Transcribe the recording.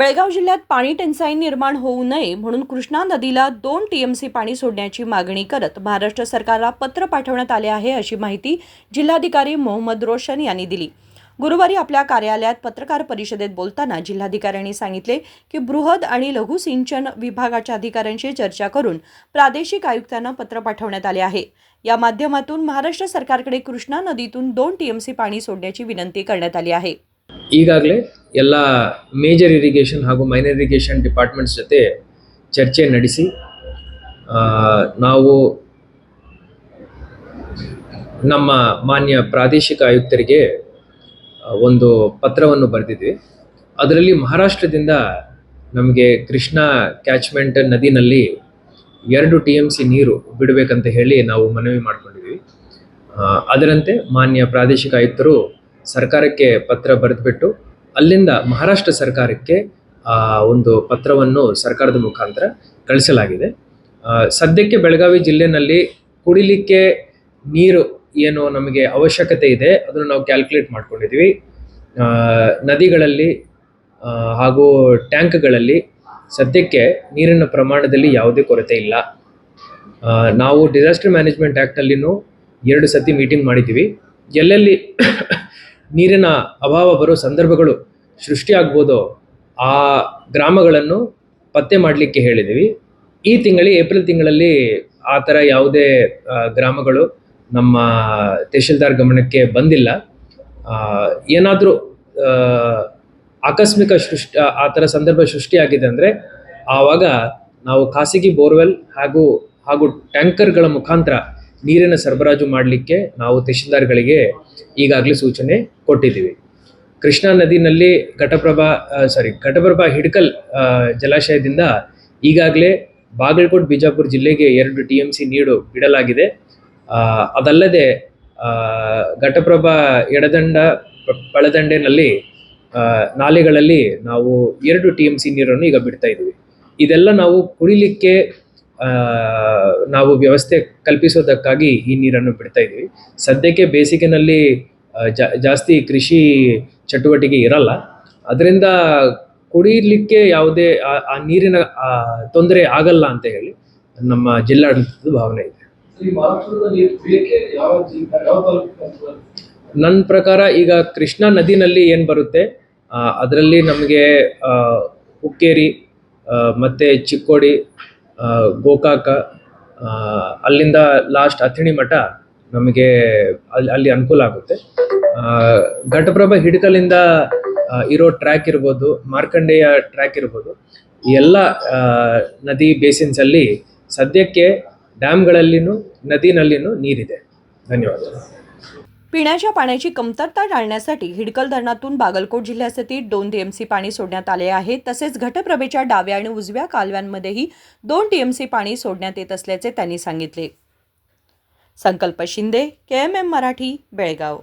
बेळगाव जिल्ह्यात पाणी टंचाई निर्माण होऊ नये म्हणून कृष्णा नदीला 2 टीएमसी पाणी सोडण्याची मागणी करत महाराष्ट्र सरकारला पत्र पाठवण्यात आले आहे, अशी माहिती जिल्हाधिकारी मोहम्मद रोशन यांनी दिली। गुरुवारी आपल्या कार्यालयात पत्रकार परिषदेत बोलताना जिल्हाधिकाऱ्यांनी सांगितले की बृहद आणि लघु सिंचन विभागाच्या अधिकाऱ्यांशी चर्चा करून प्रादेशिक आयुक्तांना पत्र पाठवण्यात आले आहे। या माध्यमातून महाराष्ट्र सरकारकडे कृष्णा नदीतून 2 टीएमसी पाणी सोडण्याची विनंती करण्यात आली आहे। ಈಗಾಗಲೇ ಎಲ್ಲ ಮೇಜರ್ ಇರಿಗೇಷನ್ ಹಾಗೂ ಮೈನರ್ ಇರಿಗೇಷನ್ ಡಿಪಾರ್ಟ್ಮೆಂಟ್ಸ್ ಜೊತೆ ಚರ್ಚೆ ನಡೆಸಿ ನಾವು ನಮ್ಮ ಮಾನ್ಯ ಪ್ರಾದೇಶಿಕ ಆಯುಕ್ತರಿಗೆ ಒಂದು ಪತ್ರವನ್ನು ಬರೆದಿದ್ವಿ। ಅದರಲ್ಲಿ ಮಹಾರಾಷ್ಟ್ರದಿಂದ ನಮಗೆ ಕೃಷ್ಣಾ ಕ್ಯಾಚ್ಮೆಂಟ್ ನದಿನಲ್ಲಿ 2 TMC ನೀರು ಬಿಡಬೇಕಂತ ಹೇಳಿ ನಾವು ಮನವಿ ಮಾಡ್ಕೊಂಡಿದ್ವಿ। ಅದರಂತೆ ಮಾನ್ಯ ಪ್ರಾದೇಶಿಕ ಆಯುಕ್ತರು ಸರ್ಕಾರಕ್ಕೆ ಪತ್ರ ಬರೆದುಬಿಟ್ಟು ಅಲ್ಲಿಂದ ಮಹಾರಾಷ್ಟ್ರ ಸರ್ಕಾರಕ್ಕೆ ಒಂದು ಪತ್ರವನ್ನು ಸರ್ಕಾರದ ಮುಖಾಂತರ ಕಳಿಸಲಾಗಿದೆ। ಸದ್ಯಕ್ಕೆ ಬೆಳಗಾವಿ ಜಿಲ್ಲೆಯಲ್ಲಿ ಕುಡಿಲಿಕ್ಕೆ ನೀರು ಏನು ನಮಗೆ ಅವಶ್ಯಕತೆ ಇದೆ ಅದನ್ನು ನಾವು ಕ್ಯಾಲ್ಕುಲೇಟ್ ಮಾಡ್ಕೊಂಡಿದ್ವಿ। ನದಿಗಳಲ್ಲಿ ಹಾಗೂ ಟ್ಯಾಂಕ್ಗಳಲ್ಲಿ ಸದ್ಯಕ್ಕೆ ನೀರಿನ ಪ್ರಮಾಣದಲ್ಲಿ ಯಾವುದೇ ಕೊರತೆ ಇಲ್ಲ। ನಾವು ಡಿಸಾಸ್ಟರ್ ಮ್ಯಾನೇಜ್ಮೆಂಟ್ ಆ್ಯಕ್ಟಲ್ಲಿನೂ 2 ಸತಿ ಮೀಟಿಂಗ್ ಮಾಡಿದ್ದೀವಿ। ಎಲ್ಲೆಲ್ಲಿ ನೀರಿನ ಅಭಾವ ಬರೋ ಸಂದರ್ಭಗಳು ಸೃಷ್ಟಿಯಾಗ್ಬೋದೋ ಆ ಗ್ರಾಮಗಳನ್ನು ಪತ್ತೆ ಮಾಡಲಿಕ್ಕೆ ಹೇಳಿದ್ದೀವಿ। ಈ ಏಪ್ರಿಲ್ ತಿಂಗಳಲ್ಲಿ ಆ ಥರ ಯಾವುದೇ ಗ್ರಾಮಗಳು ನಮ್ಮ ತಹಶೀಲ್ದಾರ್ ಗಮನಕ್ಕೆ ಬಂದಿಲ್ಲ। ಏನಾದರೂ ಆಕಸ್ಮಿಕ ಆ ಥರ ಸಂದರ್ಭ ಸೃಷ್ಟಿಯಾಗಿದೆ ಅಂದರೆ ಆವಾಗ ನಾವು ಖಾಸಗಿ ಬೋರ್ವೆಲ್ ಹಾಗೂ ಟ್ಯಾಂಕರ್ಗಳ ಮುಖಾಂತರ ನೀರಿನ ಸರಬರಾಜು ಮಾಡಲಿಕ್ಕೆ ನಾವು ತಹಶೀಲ್ದಾರ್ಗಳಿಗೆ ಈಗಾಗಲೇ ಸೂಚನೆ ಕೊಟ್ಟಿದ್ದೀವಿ। ಕೃಷ್ಣಾ ನದಿನಲ್ಲಿ ಘಟಪ್ರಭಾ ಹಿಡಕಲ್ ಜಲಾಶಯದಿಂದ ಈಗಾಗಲೇ ಬಾಗಲಕೋಟೆ ಬಿಜಾಪುರ ಜಿಲ್ಲೆಗೆ 2 TMC ನೀರು ಬಿಡಲಾಗಿದೆ। ಅದಲ್ಲದೆ ಘಟಪ್ರಭಾ ಎಡದಂಡ ಪಳದಂಡೆನಲ್ಲಿ ನಾಲೆಗಳಲ್ಲಿ ನಾವು 2 TMC ನೀರನ್ನು ಈಗ ಬಿಡ್ತಾ ಇದ್ದೀವಿ। ಇದೆಲ್ಲ ನಾವು ಕುಡಿಲಿಕ್ಕೆ ನಾವು ವ್ಯವಸ್ಥೆ ಕಲ್ಪಿಸೋದಕ್ಕಾಗಿ ಈ ನೀರನ್ನು ಬಿಡ್ತಾ ಇದ್ದೀವಿ। ಸದ್ಯಕ್ಕೆ ಬೇಸಿಗೆನಲ್ಲಿ ಜಾಸ್ತಿ ಕೃಷಿ ಚಟುವಟಿಕೆ ಇರಲ್ಲ, ಅದರಿಂದ ಕುಡಿಯಲಿಕ್ಕೆ ಯಾವುದೇ ಆ ನೀರಿನ ತೊಂದರೆ ಆಗಲ್ಲ ಅಂತ ಹೇಳಿ ನಮ್ಮ ಜಿಲ್ಲಾಡಳಿತದ ಭಾವನೆ ಇದೆ। ನನ್ನ ಪ್ರಕಾರ ಈಗ ಕೃಷ್ಣಾ ನದಿನಲ್ಲಿ ಏನು ಬರುತ್ತೆ ಅದರಲ್ಲಿ ನಮಗೆ ಹುಕ್ಕೇರಿ ಮತ್ತು ಚಿಕ್ಕೋಡಿ, ಗೋಕಾಕ, ಅಲ್ಲಿಂದ ಲಾಸ್ಟ್ ಅಥಣಿ ಮಠ ನಮಗೆ ಅಲ್ಲಿ ಅನುಕೂಲ ಆಗುತ್ತೆ। ಘಟಪ್ರಭಾ ಹಿಡಕಲಿಂದ ಇರೋ ಟ್ರ್ಯಾಕ್ ಇರ್ಬೋದು, ಮಾರ್ಕಂಡೇಯ ಟ್ರ್ಯಾಕ್ ಇರ್ಬೋದು, ಎಲ್ಲ ನದಿ ಬೇಸಿನ್ಸಲ್ಲಿ ಸದ್ಯಕ್ಕೆ ಡ್ಯಾಮ್ಗಳಲ್ಲಿನೂ ನದಿನಲ್ಲಿನೂ ನೀರಿದೆ। ಧನ್ಯವಾದ। पिण्याच्या पाण्याची कमतरता टाळण्यासाठी हिडकल धरणातून बागलकोट जिल्ह्यासाठी 2 TMC पाणी सोडण्यात आले आहे। तसेच घटप्रभेच्या डाव्या आणि उजव्या कालव्यांमध्येही 2 TMC पाणी सोडण्यात येत असल्याचे त्यांनी सांगितले। संकल्प शिंदे, KMM मराठी, बेळगाव।